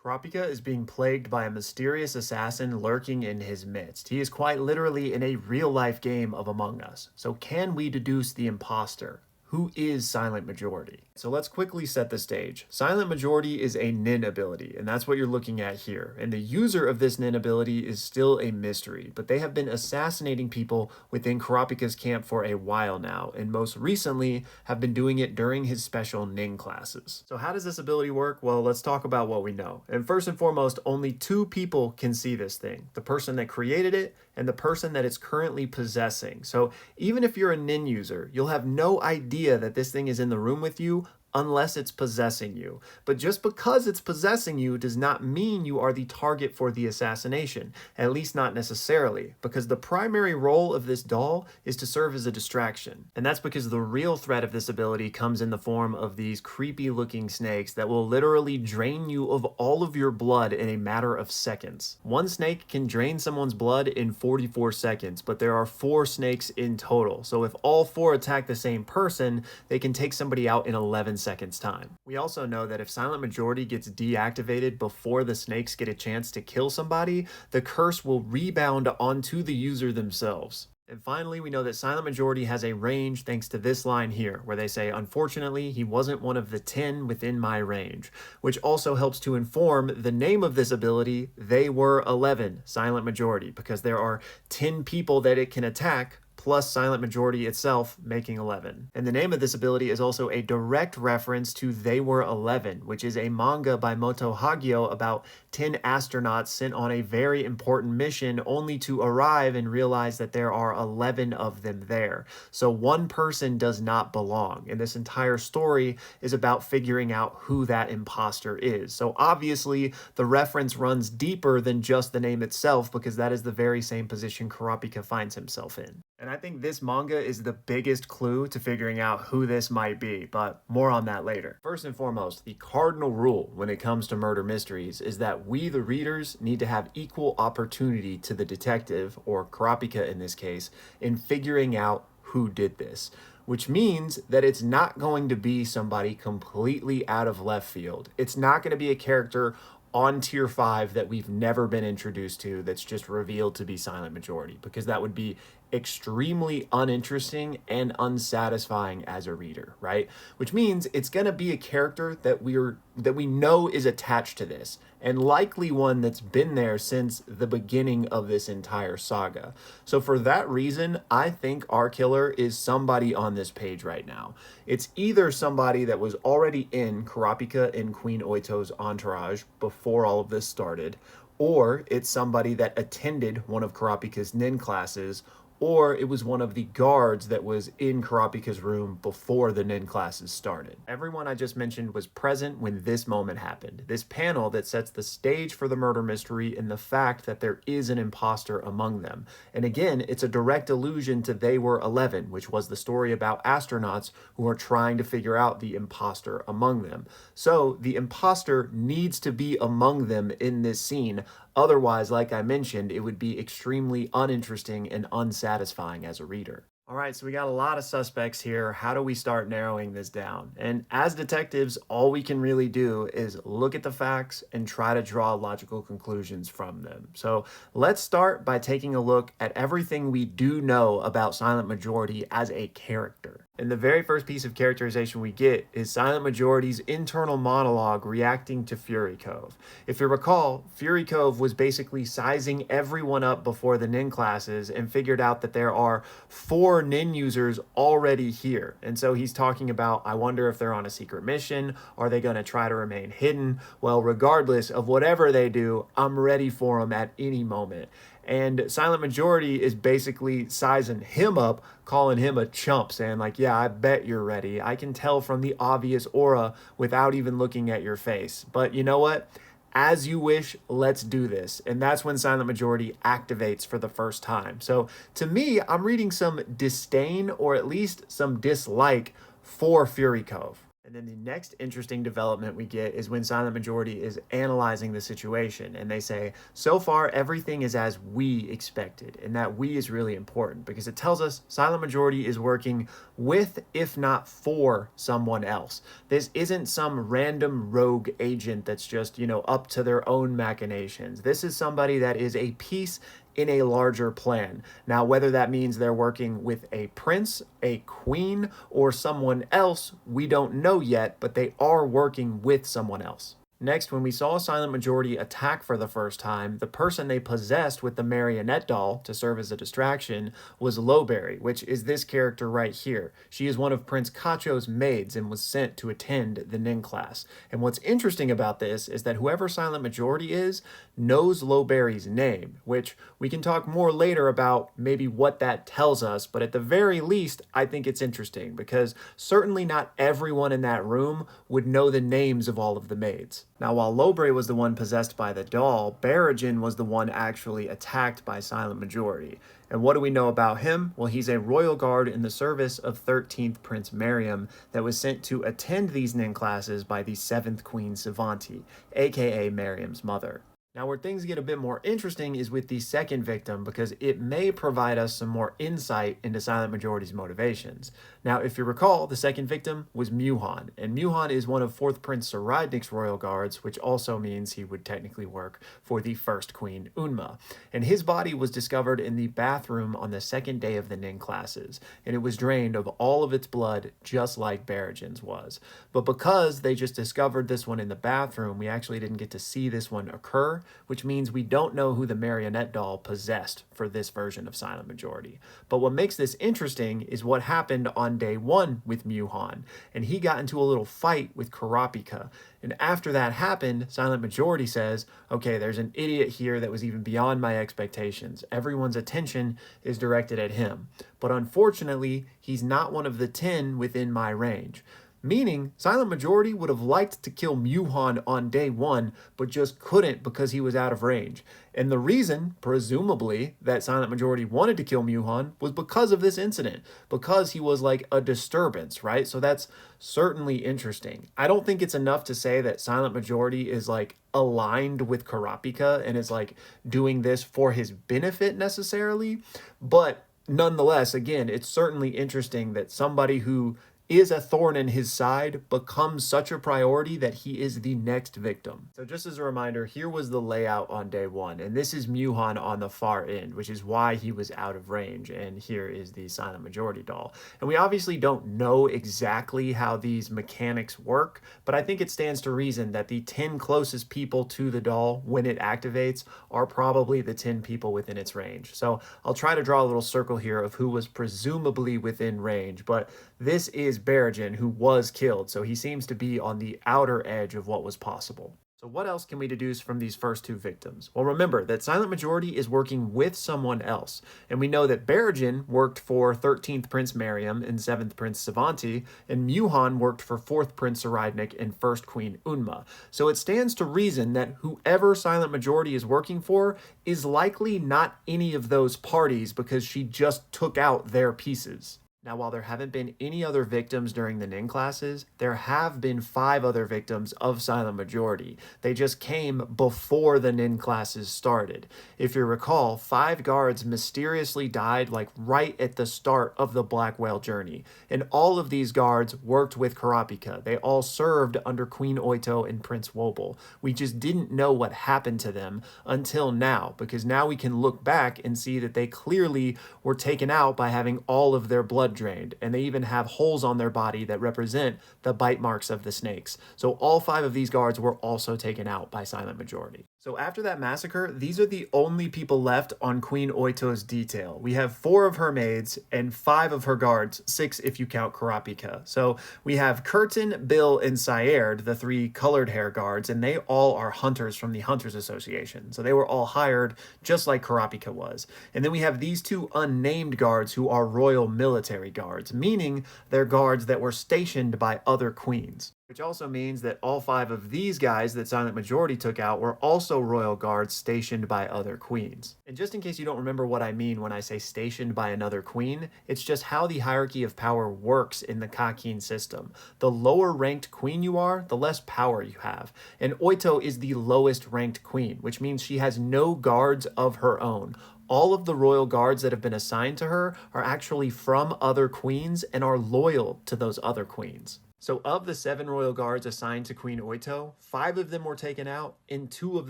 Kurapika is being plagued by a mysterious assassin lurking in his midst. He is quite literally in a real-life game of Among Us. So can we deduce the imposter? Who is Silent Majority? So let's quickly set the stage. Silent Majority is a nin ability, and that's what you're looking at here. And the user of this nin ability is still a mystery, but they have been assassinating people within Kurapika's camp for a while now, and most recently have been doing it during his special nin classes. So how does this ability work? Well, let's talk about what we know. And first and foremost, only two people can see this thing: the person that created it and the person that it's currently possessing. So even if you're a nin user, you'll have no idea that this thing is in the room with you unless it's possessing you. But just because it's possessing you does not mean you are the target for the assassination, at least not necessarily, because the primary role of this doll is to serve as a distraction. And that's because the real threat of this ability comes in the form of these creepy looking snakes that will literally drain you of all of your blood in a matter of seconds. One snake can drain someone's blood in 44 seconds, but there are 4 snakes in total. So if all 4 attack the same person, they can take somebody out in 11 seconds time. We also know that if Silent Majority gets deactivated before the snakes get a chance to kill somebody, the curse will rebound onto the user themselves. And finally, we know that Silent Majority has a range thanks to this line here, where they say, "Unfortunately, he wasn't one of the 10 within my range," which also helps to inform the name of this ability. They were 11, Silent Majority, because there are 10 people that it can attack, plus Silent Majority itself, making 11. And the name of this ability is also a direct reference to They Were 11, which is a manga by Moto Hagio about 10 astronauts sent on a very important mission only to arrive and realize that there are 11 of them there. So one person does not belong. And this entire story is about figuring out who that imposter is. So obviously the reference runs deeper than just the name itself, because that is the very same position Kurapika finds himself in. And I think this manga is the biggest clue to figuring out who this might be, but more on that later. First and foremost, the cardinal rule when it comes to murder mysteries is that we, the readers, need to have equal opportunity to the detective, or Kurapika in this case, in figuring out who did this. Which means that it's not going to be somebody completely out of left field. It's not going to be a character on tier 5 that we've never been introduced to that's just revealed to be Silent Majority, because that would be extremely uninteresting and unsatisfying as a reader, right? Which means it's going to be a character that we know is attached to this, and likely one that's been there since the beginning of this entire saga. So for that reason, I think our killer is somebody on this page right now. It's either somebody that was already in Kurapika and Queen Oito's entourage before all of this started, or it's somebody that attended one of Kurapika's nin classes, or it was one of the guards that was in Kurapika's room before the nin classes started. Everyone I just mentioned was present when this moment happened. This panel that sets the stage for the murder mystery and the fact that there is an imposter among them. And again, it's a direct allusion to They Were 11, which was the story about astronauts who are trying to figure out the imposter among them. So the imposter needs to be among them in this scene. Otherwise, like I mentioned, it would be extremely uninteresting and unsatisfying as a reader. All right, so we got a lot of suspects here. How do we start narrowing this down? And as detectives, all we can really do is look at the facts and try to draw logical conclusions from them. So let's start by taking a look at everything we do know about Silent Majority as a character. And the very first piece of characterization we get is Silent Majority's internal monologue reacting to Fury Cove. If you recall, Fury Cove was basically sizing everyone up before the nin classes and figured out that there are 4 nin users already here. And so he's talking about, I wonder if they're on a secret mission. Are they going to try to remain hidden? Well, regardless of whatever they do, I'm ready for them at any moment. And Silent Majority is basically sizing him up, calling him a chump, saying like, yeah, I bet you're ready. I can tell from the obvious aura without even looking at your face. But you know what? As you wish, let's do this. And that's when Silent Majority activates for the first time. So to me, I'm reading some disdain, or at least some dislike, for Fury Cove. And then the next interesting development we get is when Silent Majority is analyzing the situation and they say, so far everything is as we expected. And that we is really important because it tells us Silent Majority is working with, if not for, someone else. This isn't some random rogue agent that's just, up to their own machinations. This is somebody that is a piece in a larger plan. Now, whether that means they're working with a prince, a queen, or someone else, we don't know yet, but they are working with someone else. Next, when we saw Silent Majority attack for the first time, the person they possessed with the marionette doll to serve as a distraction was Lowberry, which is this character right here. She is one of Prince Cacho's maids and was sent to attend the Nin class. And what's interesting about this is that whoever Silent Majority is knows Lowberry's name, which we can talk more later about maybe what that tells us, but at the very least, I think it's interesting because certainly not everyone in that room would know the names of all of the maids. Now, while Lowberry was the one possessed by the doll, Barragan was the one actually attacked by Silent Majority. And what do we know about him? Well, he's a royal guard in the service of 13th Prince Miriam that was sent to attend these Nin classes by the 7th Queen Savanti, aka Miriam's mother. Now, where things get a bit more interesting is with the second victim because it may provide us some more insight into Silent Majority's motivations. Now, if you recall, the second victim was Muhan, and Muhan is one of 4th Prince Saradnik's royal guards, which also means he would technically work for the first queen, Unma. And his body was discovered in the bathroom on the second day of the Nin classes, and it was drained of all of its blood just like Barragan's was. But because they just discovered this one in the bathroom, we actually didn't get to see this one occur, which means we don't know who the marionette doll possessed for this version of Silent Majority. But what makes this interesting is what happened on day 1 with Muhan, and he got into a little fight with Kurapika. And after that happened, Silent Majority says, okay, there's an idiot here that was even beyond my expectations. Everyone's attention is directed at him. But unfortunately, he's not one of the 10 within my range. Meaning, Silent Majority would have liked to kill Muhan on day 1, but just couldn't because he was out of range. And the reason, presumably, that Silent Majority wanted to kill Muhan was because of this incident, because he was like a disturbance, right? So that's certainly interesting. I don't think it's enough to say that Silent Majority is like aligned with Kurapika and is like doing this for his benefit necessarily, but nonetheless, again, it's certainly interesting that somebody who is a thorn in his side becomes such a priority that he is the next victim. So just as a reminder, here was the layout on day 1, and this is Muhan on the far end, which is why he was out of range, and here is the Silent Majority doll. And we obviously don't know exactly how these mechanics work, but I think it stands to reason that the 10 closest people to the doll when it activates are probably the 10 people within its range. So I'll try to draw a little circle here of who was presumably within range, but this is Barragan, who was killed, so he seems to be on the outer edge of what was possible. So what else can we deduce from these first 2 victims? Well, remember that Silent Majority is working with someone else, and we know that Barragan worked for 13th Prince Miriam and 7th Prince Savanti, and Muhan worked for 4th Prince Saradnik and 1st Queen Unma. So it stands to reason that whoever Silent Majority is working for is likely not any of those parties because she just took out their pieces. Now, while there haven't been any other victims during the Nin classes, there have been 5 other victims of Silent Majority. They just came before the Nin classes started. If you recall, 5 guards mysteriously died like right at the start of the Black Whale journey. And all of these guards worked with Kurapika. They all served under Queen Oito and Prince Wobble. We just didn't know what happened to them until now, because now we can look back and see that they clearly were taken out by having all of their blood drained, and they even have holes on their body that represent the bite marks of the snakes. So all 5 of these guards were also taken out by Silent Majority. So after that massacre, these are the only people left on Queen Oito's detail. We have 4 of her maids and 5 of her guards, 6 if you count Kurapika. So we have Curtin, Bill, and Sayerd, the 3 colored hair guards, and they all are hunters from the Hunters Association. So they were all hired just like Kurapika was. And then we have these 2 unnamed guards who are royal military secondary guards, meaning they're guards that were stationed by other queens. Which also means that all 5 of these guys that Silent Majority took out were also royal guards stationed by other queens. And just in case you don't remember what I mean when I say stationed by another queen, it's just how the hierarchy of power works in the Kakin system. The lower ranked queen you are, the less power you have. And Oito is the lowest ranked queen, which means she has no guards of her own. All of the royal guards that have been assigned to her are actually from other queens and are loyal to those other queens. So of the 7 royal guards assigned to Queen Oito, 5 of them were taken out and 2 of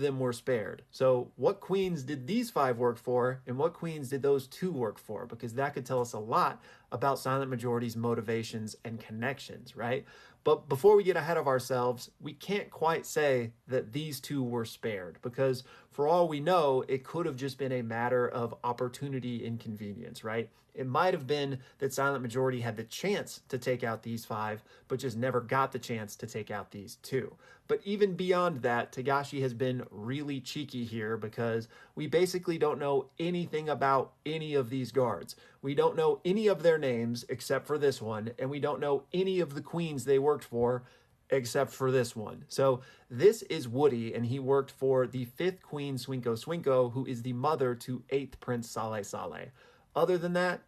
them were spared. So what queens did these 5 work for and what queens did those 2 work for? Because that could tell us a lot about Silent Majority's motivations and connections, right? But before we get ahead of ourselves, we can't quite say that these 2 were spared because for all we know, it could have just been a matter of opportunity and convenience, right? It might have been that Silent Majority had the chance to take out these 5, but just never got the chance to take out these 2. But even beyond that, Togashi has been really cheeky here because we basically don't know anything about any of these guards. We don't know any of their names except for this one, and we don't know any of the queens they worked for except for this one. So this is Woody, and he worked for the 5th Queen Swinko Swinko, who is the mother to 8th Prince Saleh Saleh. Other than that,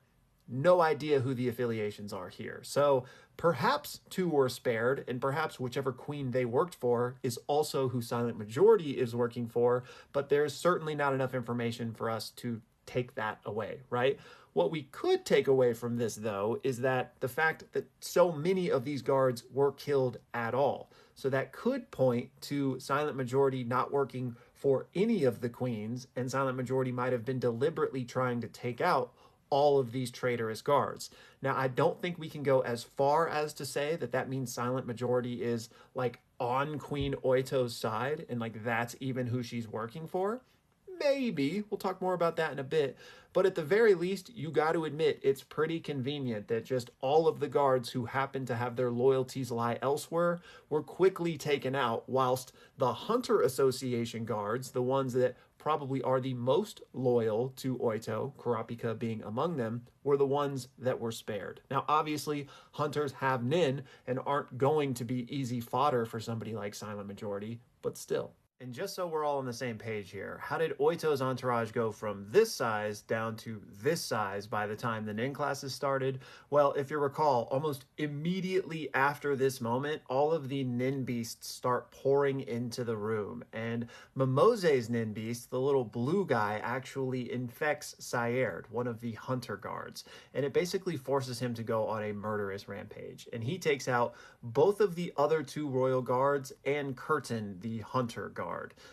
no idea who the affiliations are here. So perhaps 2 were spared, and perhaps whichever queen they worked for is also who Silent Majority is working for, but there's certainly not enough information for us to take that away, right? What we could take away from this, though, is that the fact that so many of these guards were killed at all. So that could point to Silent Majority not working for any of the queens, and Silent Majority might have been deliberately trying to take out all of these traitorous guards. Now, I don't think we can go as far as to say that that means Silent Majority is like on Queen Oito's side and like that's even who she's working for. Maybe. We'll talk more about that in a bit. But at the very least, you got to admit it's pretty convenient that just all of the guards who happen to have their loyalties lie elsewhere were quickly taken out, whilst the Hunter Association guards, the ones that probably are the most loyal to Oito, Kurapika being among them, were the ones that were spared. Now, obviously, hunters have nin and aren't going to be easy fodder for somebody like Silent Majority, but still. And just so we're all on the same page here, how did Oito's entourage go from this size down to this size by the time the nin classes started? Well, if you recall, almost immediately after this moment, all of the nin beasts start pouring into the room. And Mimose's nin beast, the little blue guy, actually infects Sayerd, one of the hunter guards. And it basically forces him to go on a murderous rampage. And he takes out both of the other 2 royal guards and Curtin, the hunter guard.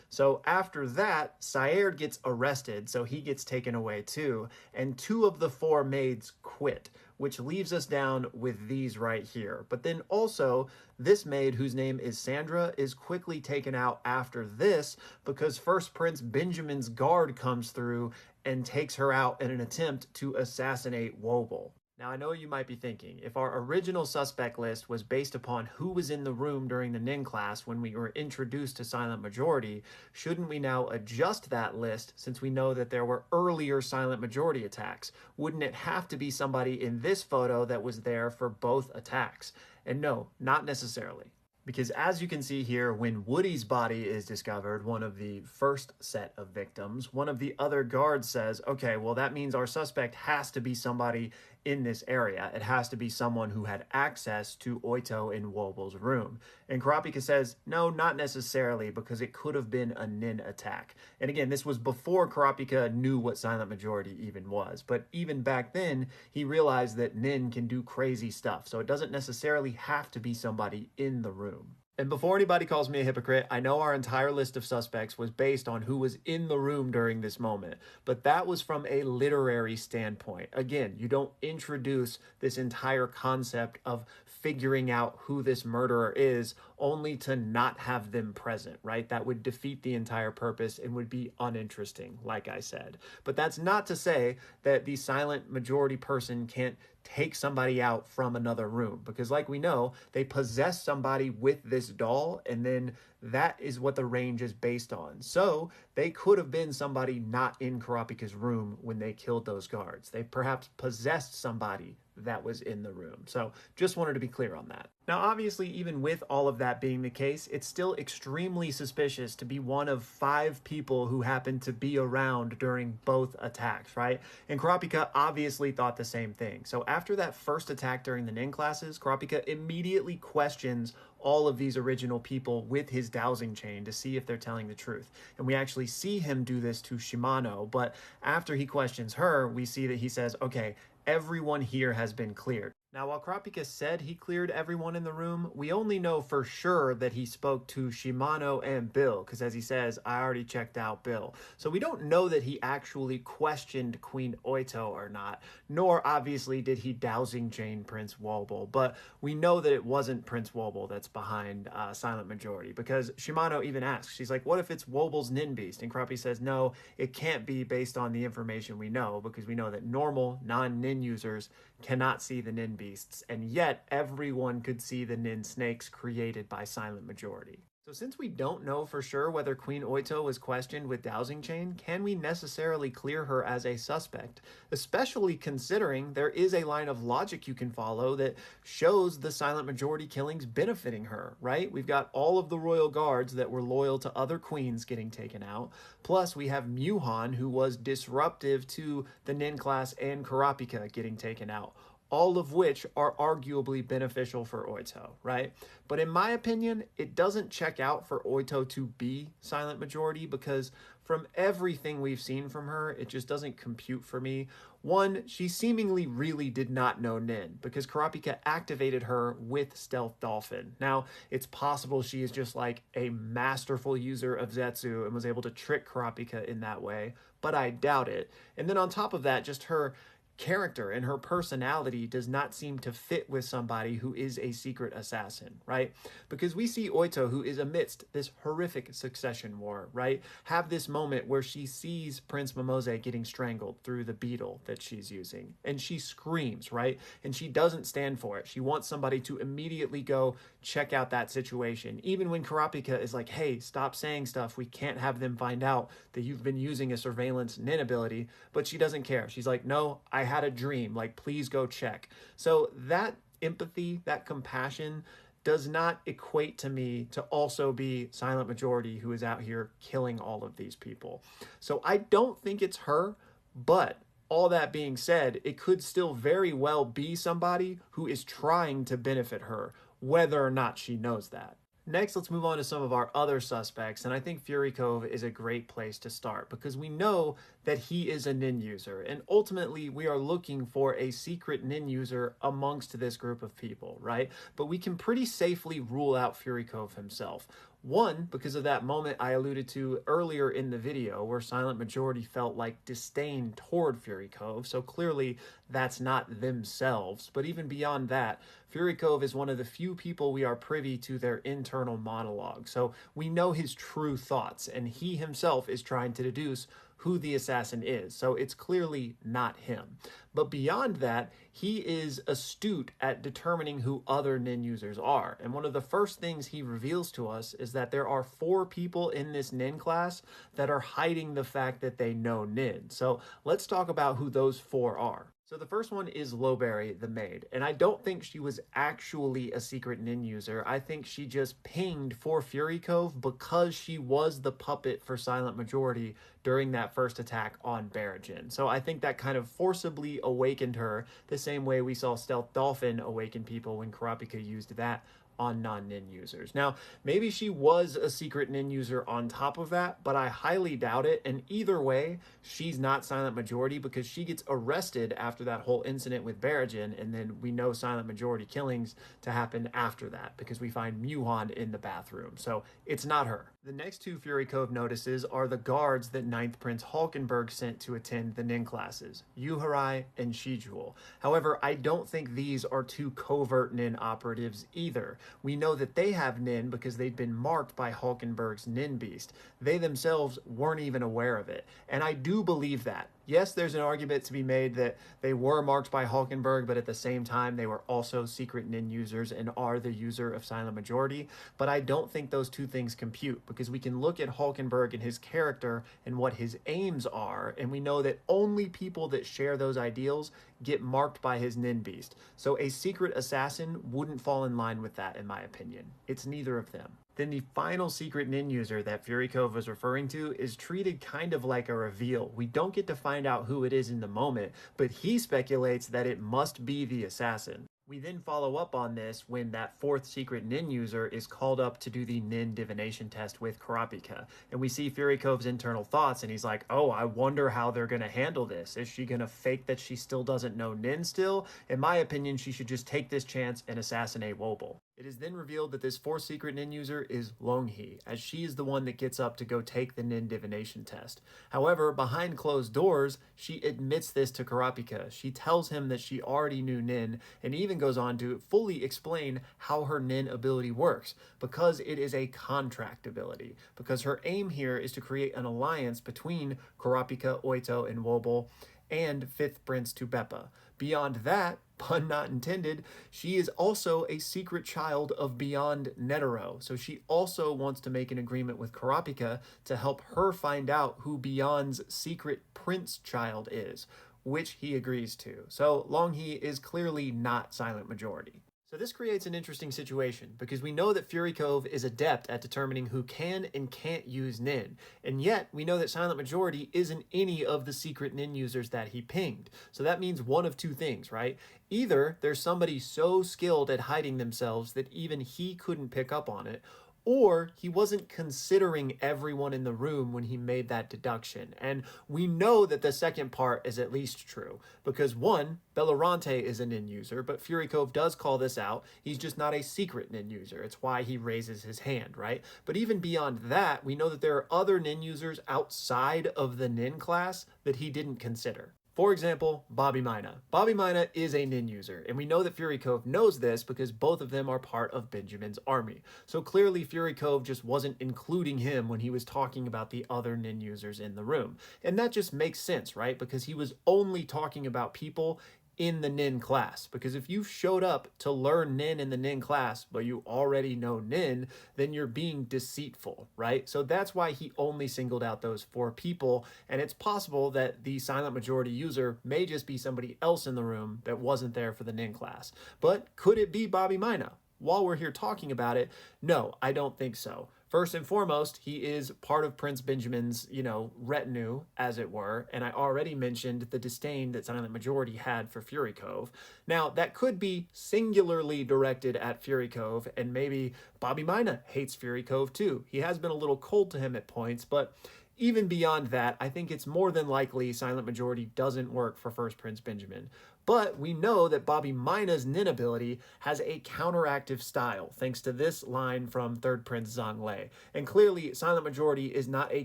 So after that, Sayerd gets arrested, so he gets taken away too, and 2 of the 4 maids quit, which leaves us down with these right here. But then also, this maid, whose name is Sandra, is quickly taken out after this because First Prince Benjamin's guard comes through and takes her out in an attempt to assassinate Wobble. Now, I know you might be thinking, if our original suspect list was based upon who was in the room during the nin class when we were introduced to Silent Majority, shouldn't we now adjust that list since we know that there were earlier Silent Majority attacks? Wouldn't it have to be somebody in this photo that was there for both attacks? And no, not necessarily. Because as you can see here, when Woody's body is discovered, one of the first set of victims, one of the other guards says, okay, well, that means our suspect has to be somebody in this area. It has to be someone who had access to Oito in Wobble's room. And Kurapika says, no, not necessarily, because it could have been a nin attack. And again, this was before Kurapika knew what Silent Majority even was. But even back then, he realized that nin can do crazy stuff. So it doesn't necessarily have to be somebody in the room. And before anybody calls me a hypocrite, I know our entire list of suspects was based on who was in the room during this moment, but that was from a literary standpoint. Again, you don't introduce this entire concept of figuring out who this murderer is only to not have them present, right? That would defeat the entire purpose and would be uninteresting, like I said. But that's not to say that the Silent Majority person can't take somebody out from another room, because like we know, they possess somebody with this doll, and then that is what the range is based on. So they could have been somebody not in Kurapika's room when they killed those guards. They perhaps possessed somebody that was in the room. So just wanted to be clear on that. Now, obviously, even with all of that being the case, it's still extremely suspicious to be one of 5 people who happened to be around during both attacks, right? And Kurapika obviously thought the same thing. So after that first attack during the nin classes, Kurapika immediately questions all of these original people with his dowsing chain to see if they're telling the truth. And we actually see him do this to Shimano, but after he questions her, we see that he says, okay, everyone here has been cleared. Now, while Kurapika said he cleared everyone in the room, we only know for sure that he spoke to Shimano and Bill, because as he says, I already checked out Bill. So we don't know that he actually questioned Queen Oito or not, nor obviously did he dowsing chain Prince Wobble, but we know that it wasn't Prince Wobble that's behind Silent Majority, because Shimano even asks, she's like, what if it's Wobble's Nin Beast? And Kurapika says, no, it can't be based on the information we know, because we know that normal non-Nin users cannot see the Nin Beasts, and yet everyone could see the Nin Snakes created by Silent Majority. So since we don't know for sure whether Queen Oito was questioned with dowsing chain, can we necessarily clear her as a suspect? Especially considering there is a line of logic you can follow that shows the Silent Majority killings benefiting her, right? We've got all of the royal guards that were loyal to other queens getting taken out, plus we have Muhan, who was disruptive to the Nin class, and Kurapika getting taken out, all of which are arguably beneficial for Oito, right? But in my opinion, it doesn't check out for Oito to be Silent Majority, because from everything we've seen from her, it just doesn't compute for me. One, she seemingly really did not know Nin, because Kurapika activated her with Stealth Dolphin. Now, it's possible she is just like a masterful user of Zetsu and was able to trick Kurapika in that way, but I doubt it. And then on top of that, just her character and her personality does not seem to fit with somebody who is a secret assassin, right? Because we see Oito, who is amidst this horrific succession war, right, have this moment where she sees Prince Momose getting strangled through the beetle that she's using, and she screams, right? And she doesn't stand for it. She wants somebody to immediately go check out that situation, even when Kurapika is like, hey, stop saying stuff, we can't have them find out that you've been using a surveillance Nin ability. But she doesn't care. She's like, no, I had a dream, like, please go check. So that empathy, that compassion does not equate to me to also be Silent Majority, who is out here killing all of these people. So I don't think it's her, but all that being said, it could still very well be somebody who is trying to benefit her, whether or not she knows that. Next, let's move on to some of our other suspects, and I think Fury Cove is a great place to start, because we know that he is a Nin user, and ultimately we are looking for a secret Nin user amongst this group of people, right? But we can pretty safely rule out Fury Cove himself. One, because of that moment I alluded to earlier in the video where Silent Majority felt like disdain toward Fury Cove, so clearly that's not themselves. But even beyond that, Fury Cove is one of the few people we are privy to their internal monologue, so we know his true thoughts, and he himself is trying to deduce who the assassin is, so it's clearly not him. But beyond that, he is astute at determining who other Nin users are, and one of the first things he reveals to us is that there are 4 people in this Nin class that are hiding the fact that they know Nin. So let's talk about who those 4 are. So the first one is Lowberry, the maid, and I don't think she was actually a secret Nin user. I think she just pinged for Fury Cove because she was the puppet for Silent Majority during that first attack on Barragin. So I think that kind of forcibly awakened her, the same way we saw Stealth Dolphin awaken people when Kurapika used that on non-Nin users. Now, maybe she was a secret Nin user on top of that, but I highly doubt it, and either way, she's not Silent Majority, because she gets arrested after that whole incident with Barragin, and then we know Silent Majority killings to happen after that, because we find Muhan in the bathroom, so it's not her. The next 2 Fury Cove notices are the guards that 9th Prince Hulkenberg sent to attend the Nin classes, Yuharai and Shijul. However, I don't think these are 2 covert Nin operatives either. We know that they have Nin because they'd been marked by Hulkenberg's Nin Beast. They themselves weren't even aware of it, and I do believe that. Yes, there's an argument to be made that they were marked by Hulkenberg, but at the same time, they were also secret Nin users and are the user of Silent Majority, but I don't think those 2 things compute, because we can look at Hulkenberg and his character and what his aims are, and we know that only people that share those ideals get marked by his nin beast. So a secret assassin wouldn't fall in line with that, in my opinion. It's neither of them. Then the final secret nin user that Fury Cove was referring to is treated kind of like a reveal. We don't get to find out who it is in the moment, but he speculates that it must be the assassin. We then follow up on this when that fourth secret nin user is called up to do the nin divination test with Kurapika. And we see Fury Cove's internal thoughts, and he's like, oh, I wonder how they're going to handle this. Is she going to fake that she still doesn't know nin still? In my opinion, she should just take this chance and assassinate Wobble. It is then revealed that this fourth secret nin user is Longhee, as she is the one that gets up to go take the nin divination test. However, behind closed doors, she admits this to Kurapika. She tells him that she already knew nin, and even goes on to fully explain how her nin ability works, because it is a contract ability. Because her aim here is to create an alliance between Kurapika, Oito, and Wobble, and fifth prince to Beppa. Beyond that, pun not intended, she is also a secret child of Beyond Netero. So she also wants to make an agreement with Kurapika to help her find out who Beyond's secret prince child is, which he agrees to. So Longhee is clearly not silent majority. So this creates an interesting situation, because we know that Fury Cove is adept at determining who can and can't use nin, and yet we know that Silent Majority isn't any of the secret nin users that he pinged. So that means one of two things, right? Either there's somebody so skilled at hiding themselves that even he couldn't pick up on it, or he wasn't considering everyone in the room when he made that deduction. And we know that the second part is at least true, because one, Bellorante is a nin user, but Fury Cove does call this out. He's just not a secret nin user. It's why he raises his hand, right? But even beyond that, we know that there are other nin users outside of the nin class that he didn't consider. For example, Bobby Mina. Bobby Mina is a nin user, and we know that Fury Cove knows this because both of them are part of Benjamin's army. So clearly Fury Cove just wasn't including him when he was talking about the other nin users in the room. And that just makes sense, right? Because he was only talking about people in the nin class. Because if you showed up to learn nin in the nin class, but you already know nin, then you're being deceitful, right? So that's why he only singled out those 4 people. And it's possible that the silent majority user may just be somebody else in the room that wasn't there for the nin class. But could it be Bobby Mina? While we're here talking about it, no, I don't think so. First and foremost, he is part of Prince Benjamin's, retinue, as it were, and I already mentioned the disdain that Silent Majority had for Fury Cove. Now, that could be singularly directed at Fury Cove, and maybe Bobby Mina hates Fury Cove too. He has been a little cold to him at points, but even beyond that, I think it's more than likely Silent Majority doesn't work for First Prince Benjamin. But we know that Bobby Mina's nin ability has a counteractive style, thanks to this line from Third Prince Zhonglei. And clearly, Silent Majority is not a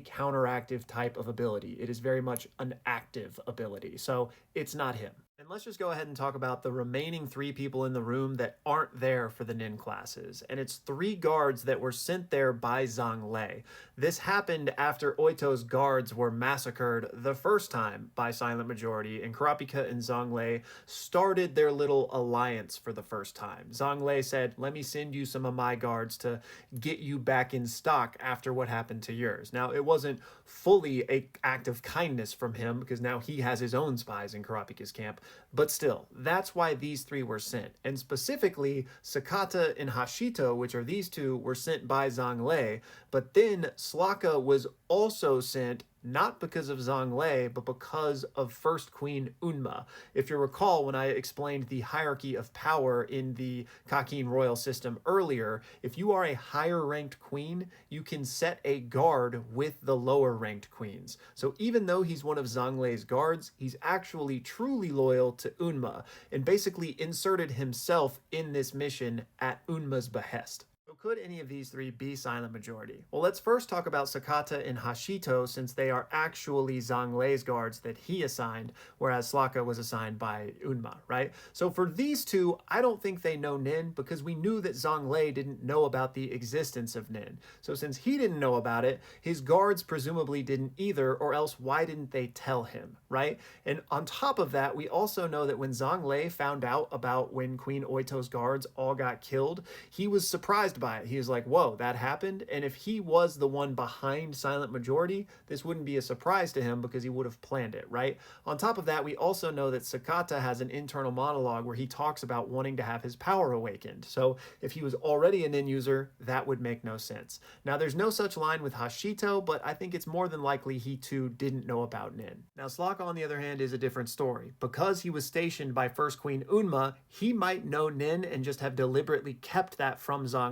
counteractive type of ability. It is very much an active ability, so it's not him. And let's just go ahead and talk about the remaining 3 people in the room that aren't there for the nin classes. And it's 3 guards that were sent there by Zhonglei. This happened after Oito's guards were massacred the first time by Silent Majority, and Kurapika and Zhonglei started their little alliance for the first time. Zhonglei said, let me send you some of my guards to get you back in stock after what happened to yours. Now, it wasn't fully an act of kindness from him, because now he has his own spies in Kurapika's camp. But still, that's why these 3 were sent. And specifically, Sakata and Hashito, which are these 2, were sent by Zhonglei. But then Slaka was also sent, not because of Zhonglei, but because of First Queen Unma. If you recall, when I explained the hierarchy of power in the Kakin royal system earlier, if you are a higher ranked queen, you can set a guard with the lower ranked queens. So even though he's one of Zhonglei's guards, he's actually truly loyal to Unma, and basically inserted himself in this mission at Unma's behest. So could any of these 3 be Silent Majority? Well, let's first talk about Sakata and Hashito, since they are actually Zhonglei's guards that he assigned, whereas Slaka was assigned by Unma, right? So for these 2, I don't think they know nin, because we knew that Zhonglei didn't know about the existence of nin. So since he didn't know about it, his guards presumably didn't either, or else why didn't they tell him, right? And on top of that, we also know that when Zhonglei found out about when Queen Oito's guards all got killed, he was surprised by by it. He was like, whoa, that happened. And if he was the one behind Silent Majority, this wouldn't be a surprise to him because he would have planned it, right? On top of that, we also know that Sakata has an internal monologue where he talks about wanting to have his power awakened. So if he was already a nin user, that would make no sense. Now, there's no such line with Hashito, but I think it's more than likely he too didn't know about nin. Now, Slaka, on the other hand, is a different story. Because he was stationed by First Queen Unma, he might know nin and just have deliberately kept that from Zhang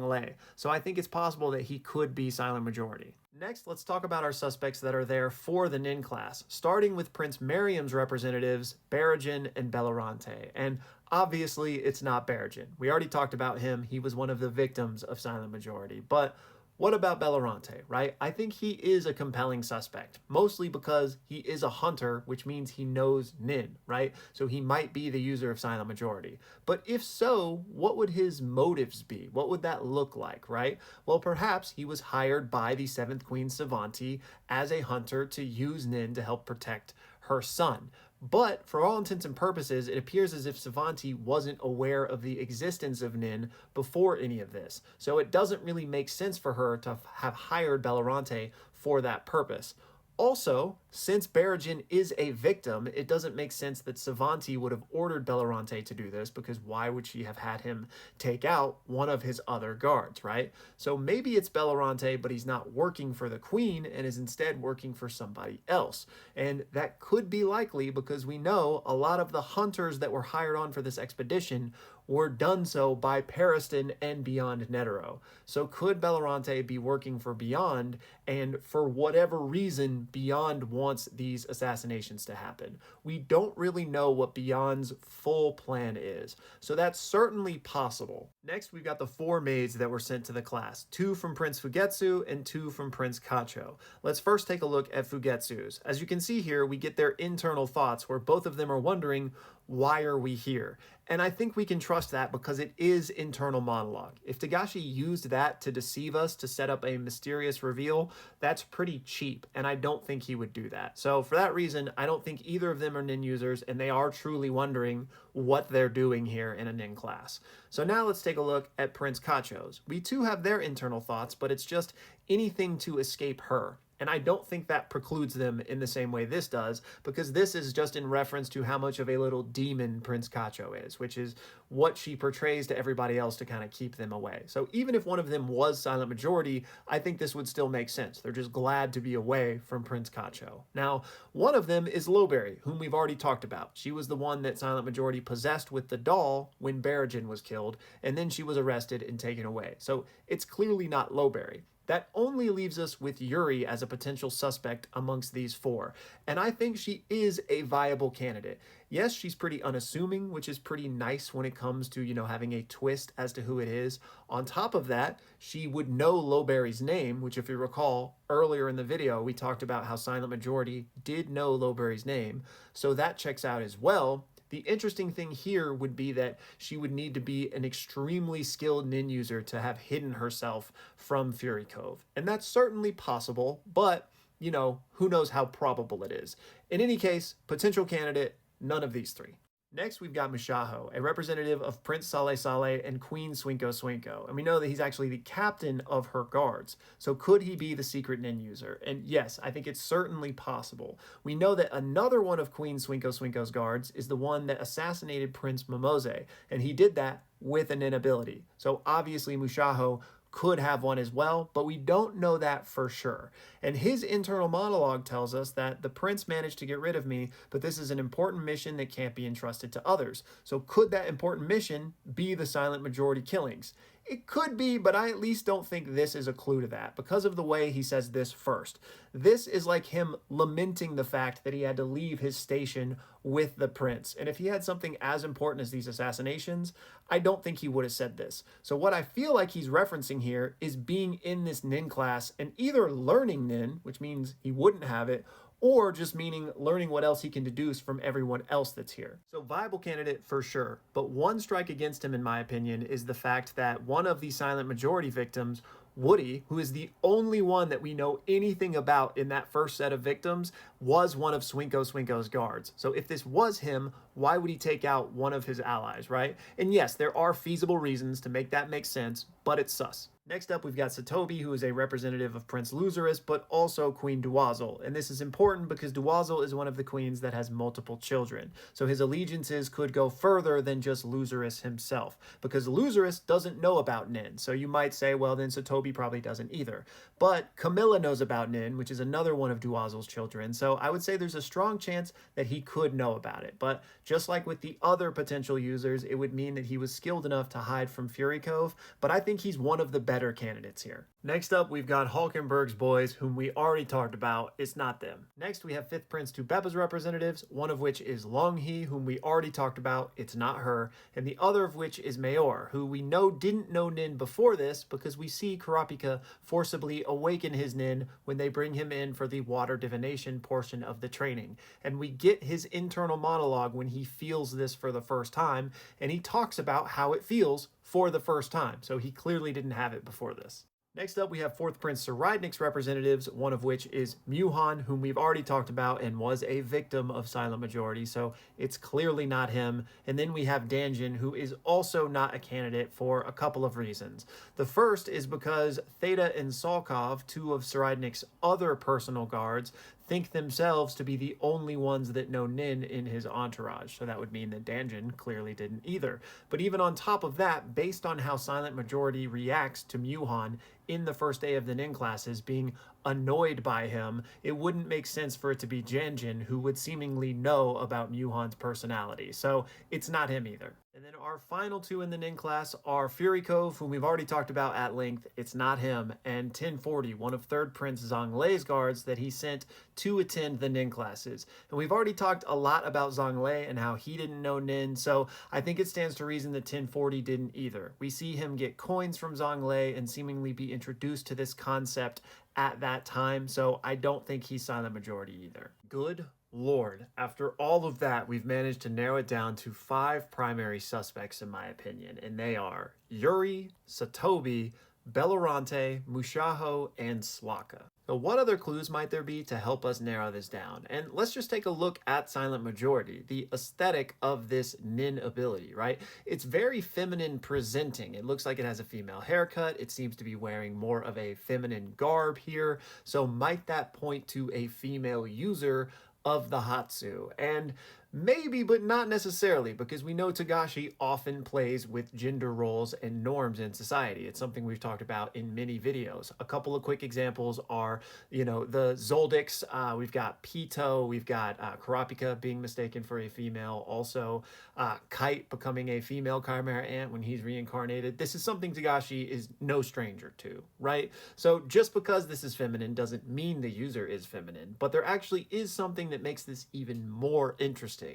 So I think it's possible that he could be Silent Majority. Next, let's talk about our suspects that are there for the nin class, starting with Prince Meriam's representatives, Barragan and Bellorante. And obviously, it's not Barragan. We already talked about him. He was one of the victims of Silent Majority. But what about Bellorante, right? I think he is a compelling suspect, mostly because he is a hunter, which means he knows nin, right? So he might be the user of Silent Majority. But if so, what would his motives be? What would that look like, right? Well, perhaps he was hired by the 7th Queen Savanti as a hunter to use nin to help protect her son. But for all intents and purposes, it appears as if Savanti wasn't aware of the existence of nin before any of this. So it doesn't really make sense for her to have hired Bellorante for that purpose. Also, since Barragan is a victim, it doesn't make sense that Savanti would have ordered Bellorante to do this, because why would she have had him take out one of his other guards, right? So maybe it's Bellorante, but he's not working for the queen and is instead working for somebody else. And that could be likely because we know a lot of the hunters that were hired on for this expedition were done so by Periston and Beyond Netero. So could Bellorante be working for Beyond, and for whatever reason, Beyond wants these assassinations to happen? We don't really know what Beyond's full plan is, so that's certainly possible. Next, we've got the 4 maids that were sent to the class, 2 from Prince Fugetsu and 2 from Prince Kacho. Let's first take a look at Fugetsu's. As you can see here, we get their internal thoughts where both of them are wondering, why are we here? And I think we can trust that because it is internal monologue. If Togashi used that to deceive us to set up a mysterious reveal, that's pretty cheap, and I don't think he would do that. So for that reason, I don't think either of them are nin users, and they are truly wondering what they're doing here in a nin class. So now let's take a look at Prince Kacho's. We too have their internal thoughts, but it's just anything to escape her. And I don't think that precludes them in the same way this does, because this is just in reference to how much of a little demon Prince Kacho is, which is what she portrays to everybody else to kind of keep them away. So even if one of them was Silent Majority, I think this would still make sense. They're just glad to be away from Prince Kacho. Now, one of them is Lowberry, whom we've already talked about. She was the one that Silent Majority possessed with the doll when Barragan was killed, and then she was arrested and taken away. So it's clearly not Lowberry. That only leaves us with Yuri as a potential suspect amongst these 4. And I think she is a viable candidate. Yes, she's pretty unassuming, which is pretty nice when it comes to, having a twist as to who it is. On top of that, she would know Lowberry's name, which if you recall, earlier in the video, we talked about how Silent Majority did know Lowberry's name. So that checks out as well. The interesting thing here would be that she would need to be an extremely skilled nin user to have hidden herself from Fury Cove. And that's certainly possible, but, who knows how probable it is. In any case, potential candidate, none of these 3. Next, we've got Mushaho, a representative of Prince Saleh Saleh and Queen Swinko Swinko. And we know that he's actually the captain of her guards. So could he be the secret nin user? And yes, I think it's certainly possible. We know that another one of Queen Swinko Swinko's guards is the one that assassinated Prince Momose. And he did that with a nin ability. So obviously Mushaho could have one as well, but we don't know that for sure. And his internal monologue tells us that the prince managed to get rid of me, but this is an important mission that can't be entrusted to others. So could that important mission be the Silent Majority killings? It could be, but I at least don't think this is a clue to that because of the way he says this first. This is like him lamenting the fact that he had to leave his station with the prince. And if he had something as important as these assassinations, I don't think he would have said this. So what I feel like he's referencing here is being in this nin class and either learning nin, which means he wouldn't have it, or just meaning learning what else he can deduce from everyone else that's here. So viable candidate for sure, but one strike against him in my opinion is the fact that one of the Silent Majority victims, Woody, who is the only one that we know anything about in that first set of victims, was one of Swinko Swinko's guards. So if this was him, why would he take out one of his allies, right? And yes, there are feasible reasons to make that make sense, but it's sus. Next up, we've got Satobi, who is a representative of Prince Luzurus, but also Queen Duazel. And this is important because Duazel is one of the queens that has multiple children. So his allegiances could go further than just Luzurus himself, because Luzurus doesn't know about Nin. So you might say, well, then Satobi probably doesn't either. But Camilla knows about Nin, which is another one of Duazel's children. So I would say there's a strong chance that he could know about it. But just like with the other potential users, it would mean that he was skilled enough to hide from Fury Cove. But I think he's one of the better candidates here. Next up, we've got Hulkenberg's boys, whom we already talked about. It's not them. Next, we have 5th Prince Tubepa's representatives, one of which is Longhi, whom we already talked about. It's not her. And the other of which is Mayor, who we know didn't know Nin before this because we see Kurapika forcibly awaken his Nin when they bring him in for the water divination portion of the training. And we get his internal monologue when he feels this for the first time, and he talks about how it feels for the first time. So he clearly didn't have it before this. Next up, we have 4th Prince Saraidnik's representatives, one of which is Muhan, whom we've already talked about and was a victim of Silent Majority, so it's clearly not him. And then we have Danjin, who is also not a candidate for a couple of reasons. The first is because Theta and Salkov, 2 of Saraidnik's other personal guards, think themselves to be the only ones that know Nin in his entourage. So that would mean that Danjin clearly didn't either. But even on top of that, based on how Silent Majority reacts to Muhan in the first day of the Nin classes being annoyed by him, it wouldn't make sense for it to be Janjin, who would seemingly know about Muhan's personality. So it's not him either. And then our final 2 in the Nin class are Fury Cove, whom we've already talked about at length. It's not him. And 1040, one of 3rd Prince Zhonglei's guards that he sent to attend the Nin classes. And we've already talked a lot about Zhonglei and how he didn't know Nin, so I think it stands to reason that 1040 didn't either. We see him get coins from Zhonglei and seemingly be introduced to this concept at that time, so I don't think he's Silent Majority either. Good Lord, after all of that, we've managed to narrow it down to 5 primary suspects in my opinion, and they are Yuri, Satobi, Bellorante, Mushaho, and Slaka. So what other clues might there be to help us narrow this down? And let's just take a look at Silent Majority, the aesthetic of this Nin ability, right? It's very feminine presenting. It looks like it has a female haircut. It seems to be wearing more of a feminine garb here. So might that point to a female user of the Hatsu? And maybe, but not necessarily, because we know Togashi often plays with gender roles and norms in society. It's something we've talked about in many videos. A couple of quick examples are, the Zoldyx, we've got Pito, we've got Kurapika being mistaken for a female, also Kite becoming a female Chimera Ant when he's reincarnated. This is something Togashi is no stranger to, right? So just because this is feminine doesn't mean the user is feminine, but there actually is something that makes this even more interesting.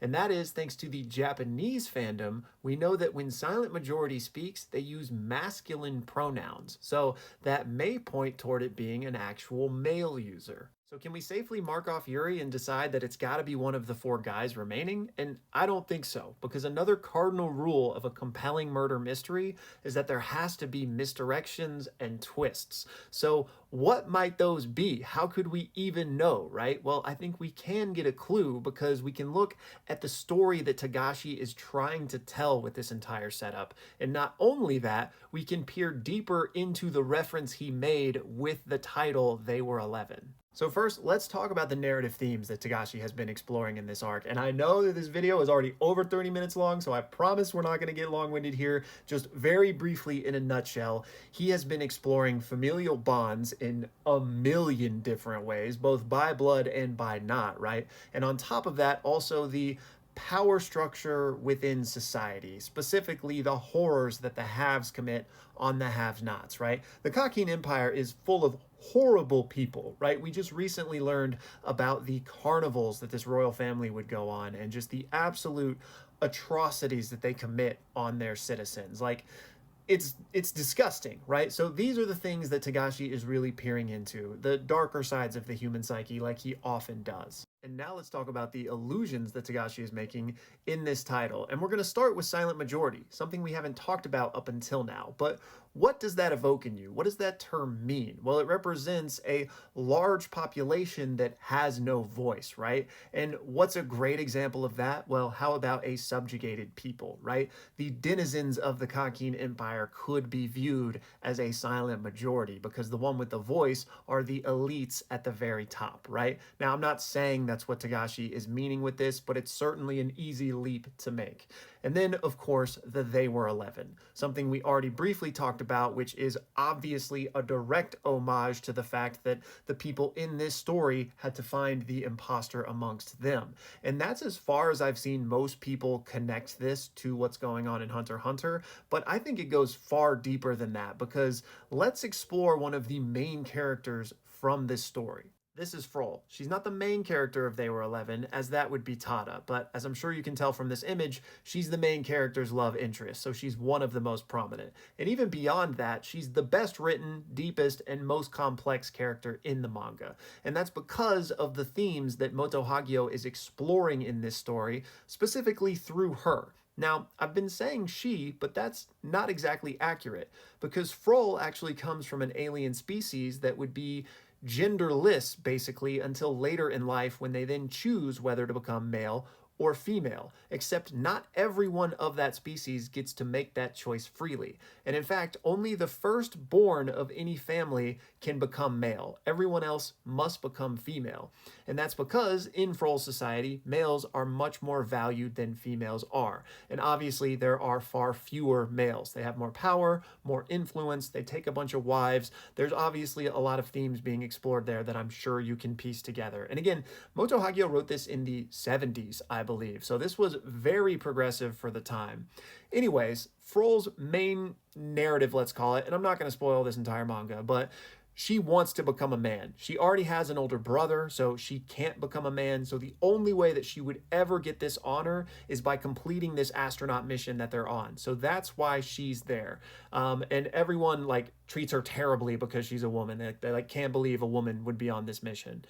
And that is, thanks to the Japanese fandom, we know that when Silent Majority speaks, they use masculine pronouns. So that may point toward it being an actual male user. So can we safely mark off Yuri and decide that it's got to be one of the 4 guys remaining? And I don't think so, because another cardinal rule of a compelling murder mystery is that there has to be misdirections and twists. So what might those be? How could we even know, right? Well, I think we can get a clue because we can look at the story that Togashi is trying to tell with this entire setup. And not only that, we can peer deeper into the reference he made with the title They Were 11. So first, let's talk about the narrative themes that Togashi has been exploring in this arc. And I know that this video is already over 30 minutes long, so I promise we're not going to get long-winded here. Just very briefly, in a nutshell, he has been exploring familial bonds in a million different ways, both by blood and by not, right? And on top of that, also the power structure within society, specifically the horrors that the haves commit on the have-nots, right? The Kakin Empire is full of horrible people, right? We just recently learned about the carnivals that this royal family would go on and just the absolute atrocities that they commit on their citizens. Like, it's disgusting, right? So these are the things that Togashi is really peering into, the darker sides of the human psyche like he often does. And now let's talk about the illusions that Togashi is making in this title. And we're going to start with silent majority, something we haven't talked about up until now. But what does that evoke in you? What does that term mean? Well, it represents a large population that has no voice, right? And what's a great example of that? Well, how about a subjugated people, right? The denizens of the Kakin Empire could be viewed as a silent majority because the one with the voice are the elites at the very top, right? Now, I'm not saying that's what Togashi is meaning with this, but it's certainly an easy leap to make. And then, of course, the They Were 11, something we already briefly talked about, which is obviously a direct homage to the fact that the people in this story had to find the imposter amongst them. And that's as far as I've seen most people connect this to what's going on in Hunter x Hunter, but I think it goes far deeper than that because let's explore one of the main characters from this story. This is Frol. She's not the main character of They Were 11, as that would be Tada, but as I'm sure you can tell from this image, she's the main character's love interest, so she's one of the most prominent. And even beyond that, she's the best written, deepest, and most complex character in the manga. And that's because of the themes that Moto Hagio is exploring in this story, specifically through her. Now, I've been saying she, but that's not exactly accurate, because Frol actually comes from an alien species that would be genderless, basically, until later in life when they then choose whether to become male or female, except not everyone of that species gets to make that choice freely. And in fact, only the firstborn of any family can become male. Everyone else must become female. And that's because in Frol society, males are much more valued than females are. And obviously, there are far fewer males. They have more power, more influence, they take a bunch of wives. There's obviously a lot of themes being explored there that I'm sure you can piece together. And again, Moto Hagio wrote this in the 70s, I believe. So this was very progressive for the time. Anyways, Frol's main narrative, let's call it, and I'm not going to spoil this entire manga, but she wants to become a man. She already has an older brother, so she can't become a man. So the only way that she would ever get this honor is by completing this astronaut mission that they're on. So that's why she's there. And everyone treats her terribly because she's a woman. They can't believe a woman would be on this mission.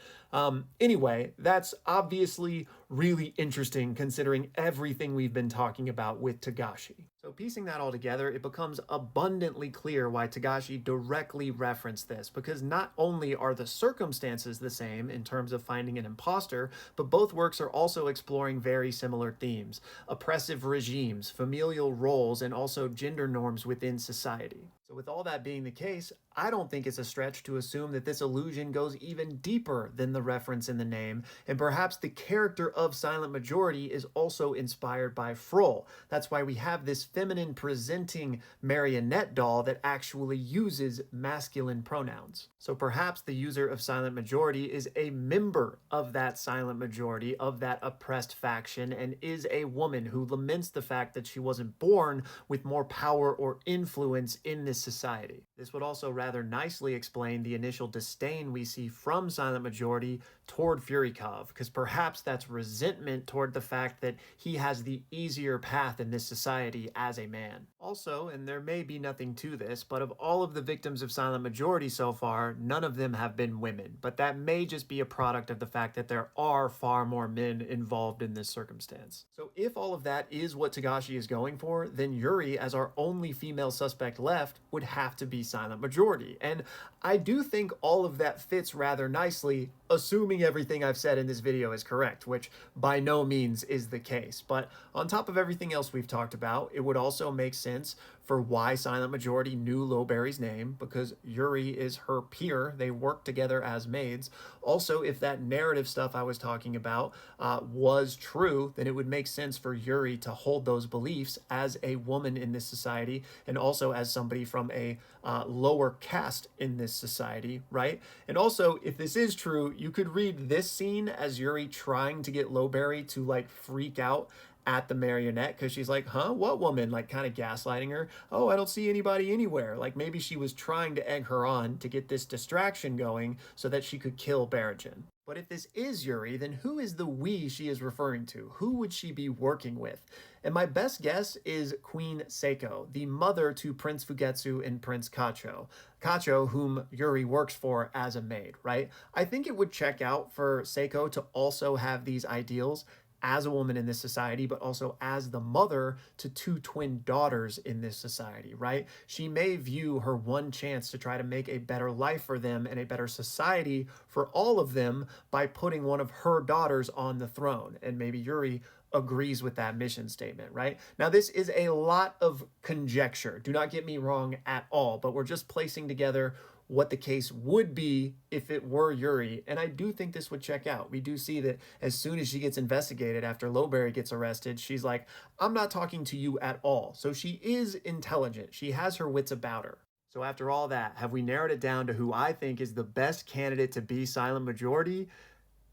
Anyway, that's obviously really interesting considering everything we've been talking about with Togashi. So piecing that all together, it becomes abundantly clear why Togashi directly referenced this, because not only are the circumstances the same in terms of finding an imposter, but both works are also exploring very similar themes: oppressive regimes, familial roles, and also gender norms within society. So with all that being the case, I don't think it's a stretch to assume that this illusion goes even deeper than the reference in the name, and perhaps the character of Silent Majority is also inspired by Frol. That's why we have this feminine presenting marionette doll that actually uses masculine pronouns. So perhaps the user of Silent Majority is a member of that silent majority, of that oppressed faction, and is a woman who laments the fact that she wasn't born with more power or influence in this society. This would also rather nicely explain the initial disdain we see from Silent Majority toward Furikov, because perhaps that's resentment toward the fact that he has the easier path in this society as a man. Also, and there may be nothing to this, but of all of the victims of Silent Majority so far, none of them have been women, but that may just be a product of the fact that there are far more men involved in this circumstance. So if all of that is what Togashi is going for, then Yuri, as our only female suspect left, would have to be Silent Majority. And I do think all of that fits rather nicely, assuming everything I've said in this video is correct, which by no means is the case. But on top of everything else we've talked about, it would also make sense for why Silent Majority knew Lowberry's name, because Yuri is her peer. They work together as maids. Also, if that narrative stuff I was talking about was true, then it would make sense for Yuri to hold those beliefs as a woman in this society, and also as somebody from a lower caste in this society, right? And also, if this is true, you could read this scene as Yuri trying to get Lowberry to freak out at the marionette because she's like, huh, what woman? Like kind of gaslighting her. Oh, I don't see anybody anywhere. Like maybe she was trying to egg her on to get this distraction going so that she could kill Barajin. But if this is Yuri, then who is the we she is referring to? Who would she be working with? And my best guess is Queen Seiko, the mother to Prince Fugetsu and Prince Kacho. Kacho, whom Yuri works for as a maid, right? I think it would check out for Seiko to also have these ideals as a woman in this society, but also as the mother to two twin daughters in this society, right? She may view her one chance to try to make a better life for them and a better society for all of them by putting one of her daughters on the throne. And maybe Yuri agrees with that mission statement, right? Now, this is a lot of conjecture. Do not get me wrong at all, but we're just placing together what the case would be if it were Yuri. And I do think this would check out. We do see that as soon as she gets investigated after Lowberry gets arrested, she's like, I'm not talking to you at all. So she is intelligent. She has her wits about her. So after all that, have we narrowed it down to who I think is the best candidate to be silent majority?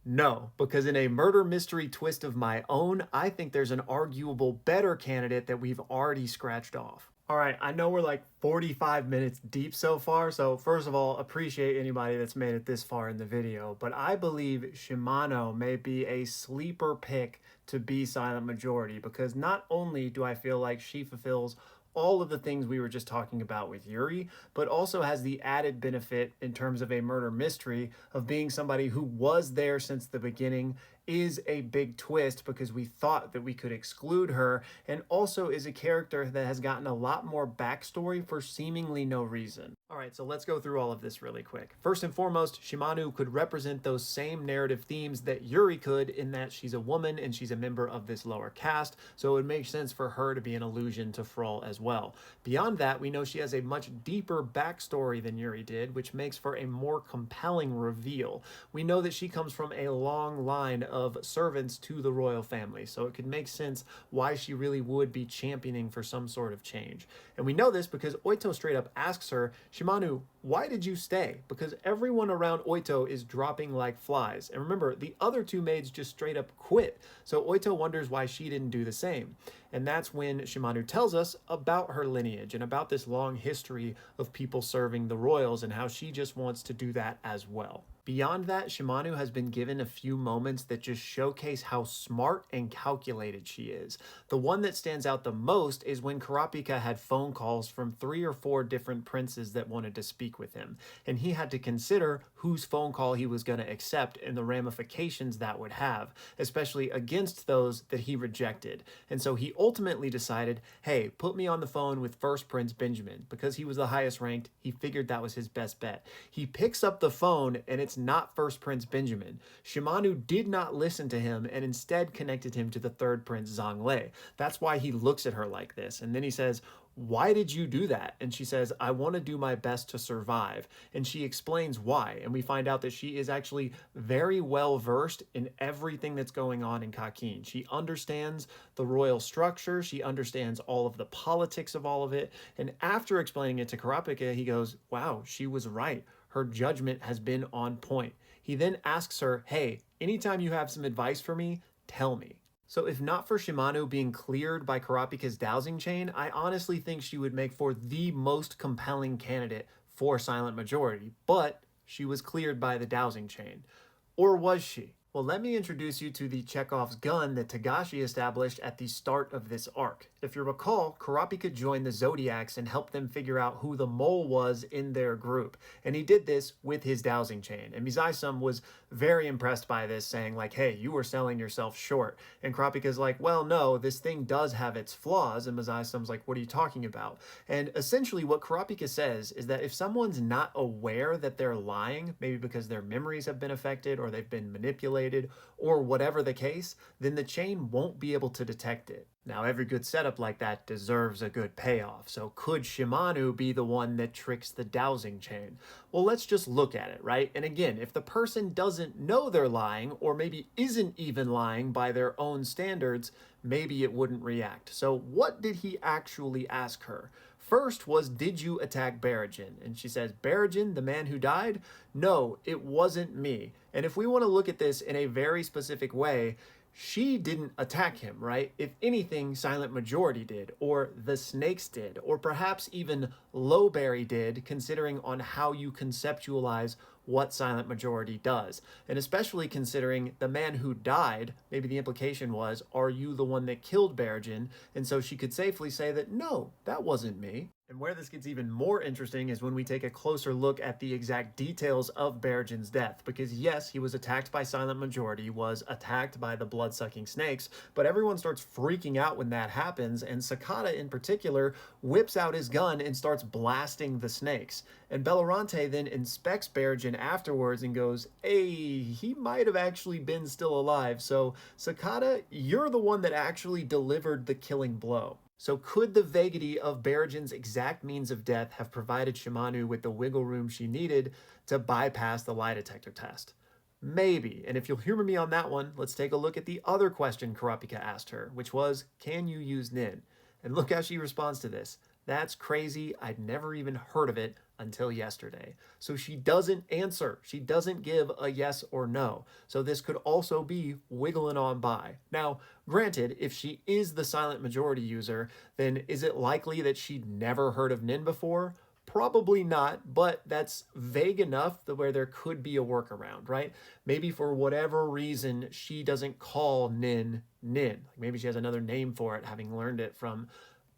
No, because in a murder mystery twist of my own, I think there's an arguable better candidate that we've already scratched off. All right, I know we're like 45 minutes deep so far, so first of all, appreciate anybody that's made it this far in the video, but I believe Shimano may be a sleeper pick to be silent majority because not only do I feel like she fulfills all of the things we were just talking about with Yuri, but also has the added benefit in terms of a murder mystery of being somebody who was there since the beginning, is a big twist because we thought that we could exclude her, and also is a character that has gotten a lot more backstory for seemingly no reason. All right, so let's go through all of this really quick. First and foremost, Shimano could represent those same narrative themes that Yuri could, in that she's a woman and she's a member of this lower caste, so it would make sense for her to be an allusion to Frol as well. Beyond that, we know she has a much deeper backstory than Yuri did, which makes for a more compelling reveal. We know that she comes from a long line of servants to the royal family, so it could make sense why she really would be championing for some sort of change. And we know this because Oito straight up asks her, Shimano, why did you stay? Because everyone around Oito is dropping like flies. And remember, the other two maids just straight up quit. So Oito wonders why she didn't do the same. And that's when Shimano tells us about her lineage and about this long history of people serving the royals and how she just wants to do that as well. Beyond that, Shimano has been given a few moments that just showcase how smart and calculated she is. The one that stands out the most is when Kurapika had phone calls from 3 or 4 different princes that wanted to speak with him, and he had to consider whose phone call he was going to accept and the ramifications that would have, especially against those that he rejected. And so he ultimately decided, hey, put me on the phone with First Prince Benjamin. Because he was the highest ranked, he figured that was his best bet. He picks up the phone and it's not First Prince Benjamin. Shimano did not listen to him and instead connected him to the third prince, Zhang Lei. That's why he looks at her like this. And then he says, why did you do that? And she says, I want to do my best to survive. And she explains why. And we find out that she is actually very well versed in everything that's going on in Kakin. She understands the royal structure. She understands all of the politics of all of it. And after explaining it to Kurapika, he goes, wow, she was right. Her judgment has been on point. He then asks her, hey, anytime you have some advice for me, tell me. So if not for Shimano being cleared by Kurapika's dowsing chain, I honestly think she would make for the most compelling candidate for silent majority, but she was cleared by the dowsing chain. Or was she? Well, let me introduce you to the Chekhov's gun that Togashi established at the start of this arc. If you recall, Kurapika joined the Zodiacs and helped them figure out who the mole was in their group. And he did this with his dowsing chain. And Mizai-san was very impressed by this, saying like, hey, you were selling yourself short. And Kurapika's like, well, no, this thing does have its flaws. And Mizai-san's like, what are you talking about? And essentially what Kurapika says is that if someone's not aware that they're lying, maybe because their memories have been affected or they've been manipulated, or whatever the case, then the chain won't be able to detect it. Now, every good setup like that deserves a good payoff, so could Shimano be the one that tricks the dowsing chain? Well, let's just look at it, right? And again, if the person doesn't know they're lying, or maybe isn't even lying by their own standards, maybe it wouldn't react. So what did he actually ask her? First was, did you attack Barajin? And she says, Barajin, the man who died? No, it wasn't me. And if we want to look at this in a very specific way, she didn't attack him, right? If anything, Silent Majority did, or the snakes did, or perhaps even Lowberry did, considering on how you conceptualize what Silent Majority does. And especially considering the man who died, maybe the implication was, are you the one that killed Bergen? And so she could safely say that, no, that wasn't me. And where this gets even more interesting is when we take a closer look at the exact details of Bergen's death. Because yes, he was attacked by Silent Majority, was attacked by the blood-sucking snakes, but everyone starts freaking out when that happens, and Sakata in particular whips out his gun and starts blasting the snakes. And Bellorante then inspects Bergen afterwards and goes, hey, he might have actually been still alive, so Sakata, you're the one that actually delivered the killing blow. So could the vaguity of Bergen's exact means of death have provided Shimano with the wiggle room she needed to bypass the lie detector test? Maybe. And if you'll humor me on that one, let's take a look at the other question Kurapika asked her, which was, can you use Nin? And look how she responds to this. That's crazy. I'd never even heard of it until yesterday. So she doesn't answer. She doesn't give a yes or no. So this could also be wiggling on by. Now, granted, if she is the Silent Majority user, then is it likely that she'd never heard of Nin before? Probably not, but that's vague enough that where there could be a workaround, right? Maybe for whatever reason, she doesn't call Nin Nin. Like maybe she has another name for it, having learned it from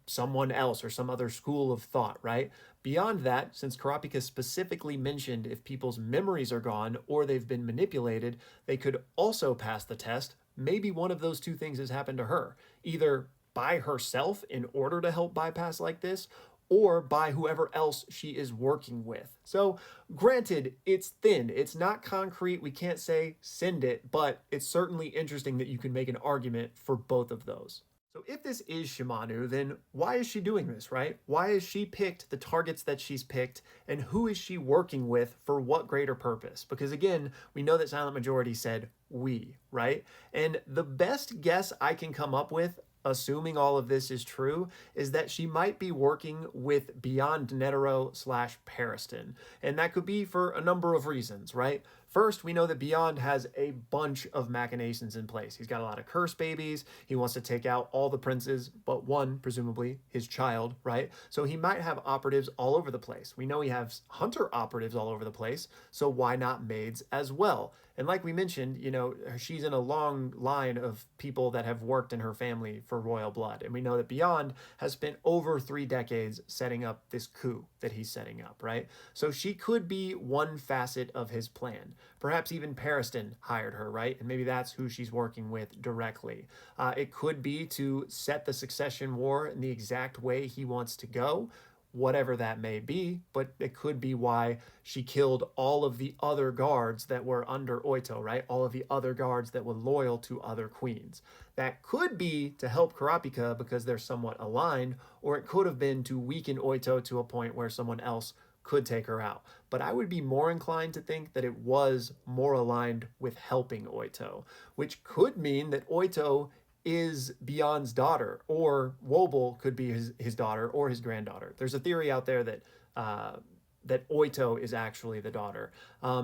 someone else or some other school of thought, right? Beyond that, since Kurapika specifically mentioned if people's memories are gone or they've been manipulated, they could also pass the test. Maybe one of those two things has happened to her, either by herself in order to help bypass like this, or by whoever else she is working with. So granted, it's thin, it's not concrete, we can't say send it, but it's certainly interesting that you can make an argument for both of those. So if this is Shimano, then why is she doing this, right? Why has she picked the targets that she's picked, and who is she working with for what greater purpose? Because again, we know that Silent Majority said we, right? And the best guess I can come up with, assuming all of this is true, is that she might be working with Beyond Netero slash Periston. And that could be for a number of reasons, right? First, we know that Beyond has a bunch of machinations in place. He's got a lot of curse babies. He wants to take out all the princes, but one, presumably, his child, right? So he might have operatives all over the place. We know he has hunter operatives all over the place, so why not maids as well? And like we mentioned, you know, she's in a long line of people that have worked in her family for royal blood. And we know that Beyond has spent over 3 decades setting up this coup that he's setting up, right? So she could be one facet of his plan. Perhaps even Periston hired her, right? And maybe that's who she's working with directly. It could be to set the succession war in the exact way he wants to go, whatever that may be, but it could be why she killed all of the other guards that were under Oito, right? All of the other guards that were loyal to other queens. That could be to help Kurapika because they're somewhat aligned, or it could have been to weaken Oito to a point where someone else could take her out. But I would be more inclined to think that it was more aligned with helping Oito, which could mean that Oito is Beyond's daughter, or Wobble could be his daughter or his granddaughter. There's a theory out there that that Oito is actually the daughter.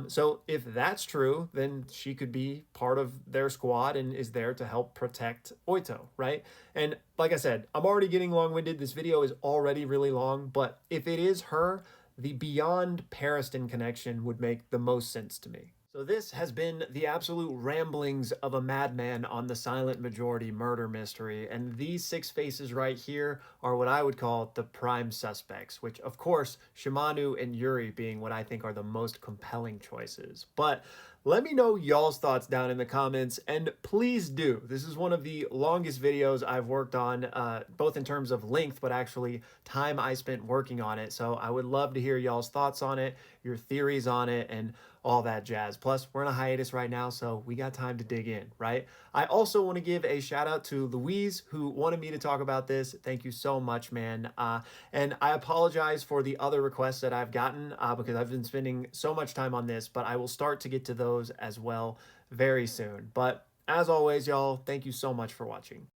So if that's true, then she could be part of their squad and is there to help protect Oito, right? And like I said, I'm already getting long-winded. This video is already really long, but if it is her, the Beyond Periston connection would make the most sense to me. So this has been the absolute ramblings of a madman on the Silent Majority murder mystery, and these 6 faces right here are what I would call the prime suspects, which of course, Shimano and Yuri being what I think are the most compelling choices. But let me know y'all's thoughts down in the comments, and please do. This is one of the longest videos I've worked on, both in terms of length, but actually time I spent working on it. So I would love to hear y'all's thoughts on it, your theories on it, and all that jazz. Plus, we're in a hiatus right now, so we got time to dig in, right? I also want to give a shout out to Louise, who wanted me to talk about this. Thank you so much, man. And I apologize for the other requests that I've gotten because I've been spending so much time on this, but I will start to get to those as well very soon. But as always, y'all, thank you so much for watching.